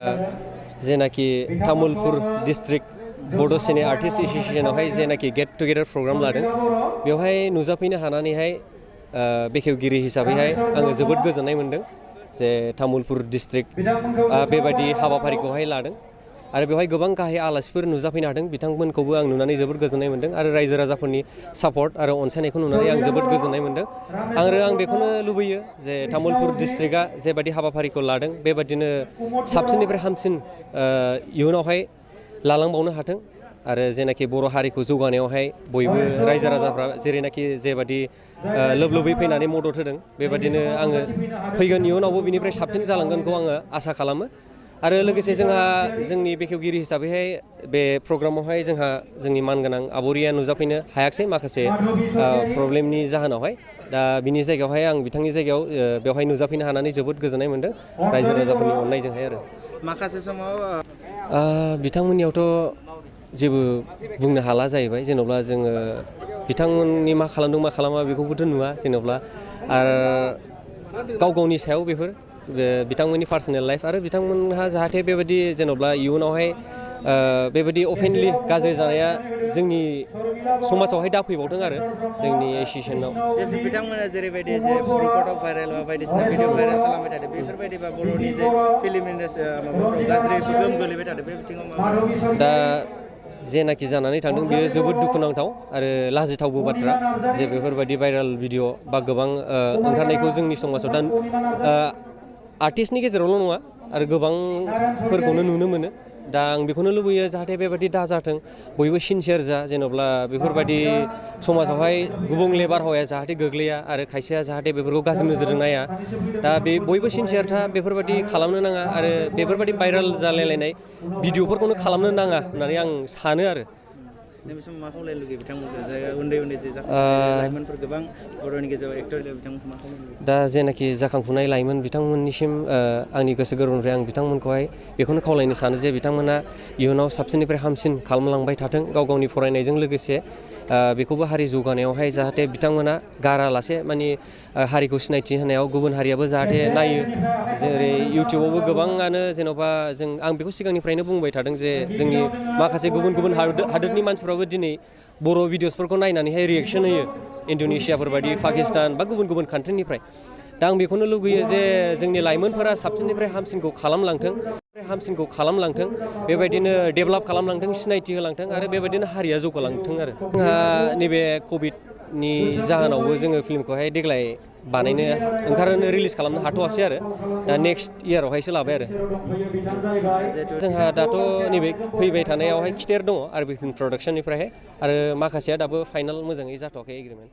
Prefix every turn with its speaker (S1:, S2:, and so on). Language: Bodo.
S1: जेनाखि तामुलपुर डिस्ट्रिक्ट बड' सिने आर्टिस्ट एस'सिएशनावहाय जेनाखि गेट टुगेदार प्रग्राम लादों बेवहाय नुजाफैनो हानानैहाय बेखेवगिरि हिसाबैहाय आङो जोबोद गोजोननाय मोन्दों जे तामुलपुर डिस्ट्रिक्ट बेबायदि हाबाफारिखौहाय लादों आरो बेवहाय गोबां गाहाय आलासिफोर नुजाफैनो हादों बिथांमोनखौबो आं नुनानै जोबोद गोजोननाय मोन्दों आरो रायजो राजाफोरनि सापर्ट आरो अनसायनायखौ नुनानै आं जोबोद गोजोननाय मोन्दों आं बेखौनो लुबैयो जे तामुलपुर डिस्ट्रिक्टआ जेबायदि हाबाफारिखौ लादों बेबादिनो साबसिननिफ्राय हामसिन इयुनावहाय लालांबावनो हाथों आरो जेनाखि बर' हारिखौ जौगानायावहाय बयबो रायजो राजाफ्रा जेरैनाखि जेबादि लोब लोबै फैनानै मदद होदों बेबादिनो आङो फैगोन इयुनावबो बिनिफ्राय साबसिन जालांगोनखौ आङो आसा खालामो आरो लोगोसे जोंहा जोंनि बेखेवगिरि हिसाबैहाय बे प्रग्रामावहाय जोंनि मानगोनां आब'रिया नुजाफैनो हायाखिसै माखासे प्रब्लेमनि जाहोनावहाय दा बिनि जायगायावहाय आं बिथांनि जायगायाव बेवहाय नुजाफैनो हानानै जोबोद गोजोननाय मोन्दों रायजो राजाफोरनि अननायजोंहाय आरो
S2: माखासे समाव
S1: बिथांमोननियावथ' जेबो बुंनो हाला जाहैबाय जेन'ब्ला जोङो बिथांमोननि मा खालामदों मा खालामा बेखौबोथ' नुवा जेन'ब्ला आरो गाव गावनि सायाव बेफोर बिथांमोननि पार्सनेल लाइफ आरो बिथांमोनहा जाहाथे बेबायदि जेन'ब्ला इयुनावहाय बेबायदि अफेनलि गाज्रि जानाया जोंनि समाजावहाय दाफैबावदों आरो जोंनि एस'सिएसनाव
S2: बिथांमोना जेरैबायदि जे फटक भाइरेल बा बायदिसिना भिडिअ भाइरेल खालामबाय थादों बेफोरबायदिबा बर'नि जे फिल्म इन्डास्ट्रि माबाफ्राव गाज्रि गोहोम गोलैबाय थादों बे बिथिङाव
S1: दा जेनाखि जानानै थांदों बेयो जोबोद दुखुनांथाव आरो लाजिथावबो बाथ्रा जे बेफोरबायदि भाइरेल भिडिअ बा गोबां ओंखारनायखौ जोंनि समाजाव दा आर्टिस्टनि गेजेरावल' नङा आरो गोबांफोरखौनो नुनो मोनो दा आं बेखौनो लुबैयो जाहाथे बेबायदि दाजाथों बयबो सिनसियार जा जेन'ब्ला बेफोरबायदि समाजावहाय गुबुंले बारहावाया जाहाथे गोग्लैया आरो खायसेया जाहाथे बेफोरखौ गाज्रि नोजोरजों नाया दा बयबो सिनसियार था बेफोरबायदि खालामनो नाङा आरो बेफोरबायदि भाइरेल जालायलायनाय भिडिअफोरखौनो खालामनो नाङा होननानै आं सानो आरो
S2: नैबे समाव मा खावलायनो लुगैयो बिथांमोनखौ जाय उन्दै जे लाइमोनफोर गोबां बर'नि गेजेराव एक्टर बिथांमोनखौ मा खावलायनो लुगैयो
S1: दा जेनाखि जाखांफुनाय लाइमोन बिथांमोननिसिम आंनि गोसो गोरबोनिफ्राय आं बिथांमोनखौहाय बेखौनो खावलायनो सानो जे बिथांमोना इयुनाव साबसिननिफ्राय हामसिन खालामलांबाय थाथों गाव गावनि फरायनायजों लोगोसे बेखौबो हारि जौगानायावहाय जाहाथे बिथांमोना गारालासे माने हारिखौ सिनायथि होनायाव गुबुन हारियाबो जाहाथे नायो जेरै इउटुबावबो गोबाङानो जेन'बा आं बेखौ सिगांनिफ्रायनो बुंबाय थादों जे जोंनि माखासे गुबुन हादोरनि मानसिफ्राबो दिनै बर' भिडिअसफोरखौ नायनानैहाय रियेक्सन होयो इन्ड'नेसियाफोर बायदि पाकिस्तान बा गुबुन कान्ट्रिनिफ्राय दा आं बेखौनो लुगैयो जे जोंनि लाइमोनफोरा साबसिननिफ्राय हामसिनखौ खालामलांथों बेबायदिनो डेभेलप खालामलांथों सिनायथि होलांथों आरो बेबायदिनो हारिया जौगालांथों आरो जोंहा नैबे कभिडनि जाहोनावबो जोङो फिल्मखौहाय देग्लाय बानायनो रिलिज खालामनो हाथ'वासै आरो दा नेक्स्ट इयारावहायसो लाबाय आरो जोंहा दाथ' नैबे फैबाय थानायावहाय खिथेर दङ आरो बे फिल्म प्रडाक्सननिफ्रायहाय आरो माखासेया दाबो फाइनाल मोजाङै जाथ'वाखै एग्रिमेन्ट